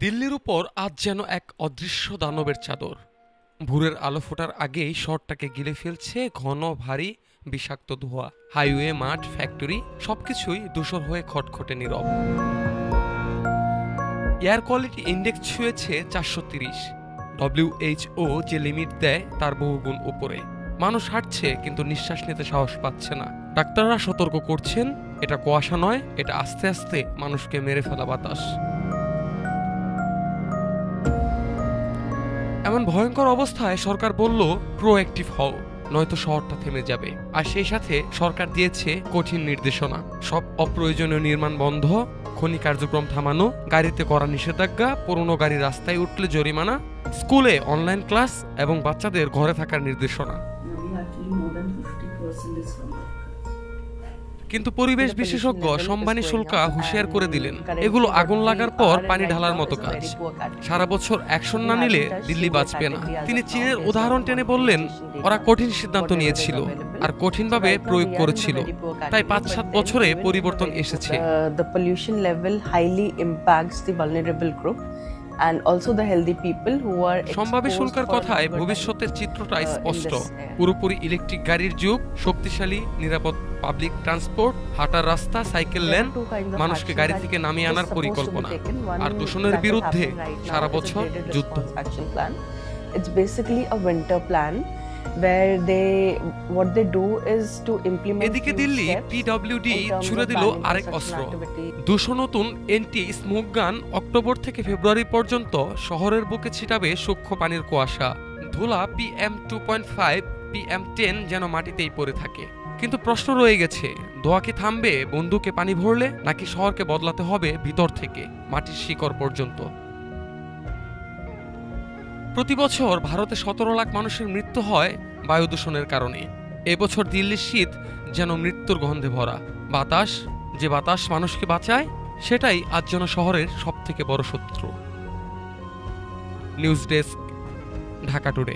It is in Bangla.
দিল্লির উপর আজ যেন এক অদৃশ্য দানবের চাদর। ভোরের আলো ফোটার আগেই শহরটাকে গিলে ফেলছে ঘন ভারী বিষাক্ত ধোঁয়া। হাইওয়ে, মাঠ, ফ্যাক্টরি সবকিছুই ধূসর হয়ে খটখটে নীরব। এয়ার কোয়ালিটি ইন্ডেক্স ছুঁয়েছে 430। WHO যে লিমিট দেয় তার বহুগুণ উপরে। মানুষ হাঁটছে কিন্তু নিঃশ্বাস নিতে সাহস পাচ্ছে না। ডাক্তাররা সতর্ক করছেন, এটা কুয়াশা নয়, এটা আস্তে আস্তে মানুষকে মেরে ফেলা বাতাস। এমন ভয়ঙ্কর অবস্থায় সরকার বলল, প্রোঅ্যাক্টিভ হও, নয়তো শহরটা থেমে যাবে। আর সেই সাথে সরকার দিয়েছে কঠিন নির্দেশনা। সব অপ্রয়োজনীয় নির্মাণ বন্ধ, খনি কার্যক্রম থামানো, গাড়িতে করা নিষেধাজ্ঞা, পুরনো গাড়ি রাস্তায় উঠলে জরিমানা, স্কুলে অনলাইন ক্লাস এবং বাচ্চাদের ঘরে থাকার নির্দেশনা। কিন্তু পরিবেশ বিশেষজ্ঞ সম্বানী শুল্কা হুঁশিয়ার করে দিলেন, এগুলো আগুন লাগার পর পানি ঢালার মতো কাজ। সারা বছর অ্যাকশন না নিলে দিল্লি বাঁচবে না। তিনি চীনের উদাহরণ টেনে বললেন, ওরা কঠিন সিদ্ধান্ত নিয়েছিল আর কঠিনভাবে প্রয়োগ করেছিল, তাই ৫-৭ বছরে পরিবর্তন এসেছে। সম্ভাবী শুল্কার কথায় ভবিষ্যতের চিত্রটা স্পষ্ট। পুরোপুরি ইলেকট্রিক গাড়ির যুগ, শক্তিশালী নিরাপদ পাবলিক ট্রান্সপোর্ট, হাঁটার রাস্তা, সাইকেল লেন, মানুষকে গাড়ি থেকে নামিয়ে আনার পরিকল্পনা, আর দূষণের বিরুদ্ধে সারা বছর যুদ্ধ। এদিকে দিল্লি PWD ছুড়ে দিল আরেক অস্ত্র। 200 নতুন এন্টি স্মোক গান অক্টোবর থেকে ফেব্রুয়ারি পর্যন্ত শহরের বুকে ছিটাবে সূক্ষ্ম পানির কুয়াশা। ধুলা PM2.5, PM10 যেন মাটিতেই পড়ে থাকে। কিন্তু প্রশ্ন রয়ে গেছে, ধোঁয়া কি থামবে বন্দুকে পানি ভরলে, নাকি শহরকে বদলাতে হবে ভিতর থেকে মাটির শিকড় পর্যন্ত? প্রতি বছর ভারতে 17 লাখ মানুষের মৃত্যু হয় বায়ু দূষণের কারণে। এবছর দিল্লির শীত যেন মৃত্যুর গন্ধে ভরা। যে বাতাস মানুষকে বাঁচায়, সেটাই আজ যেন শহরের সবথেকে বড় শত্রু। News desk, Dhaka today.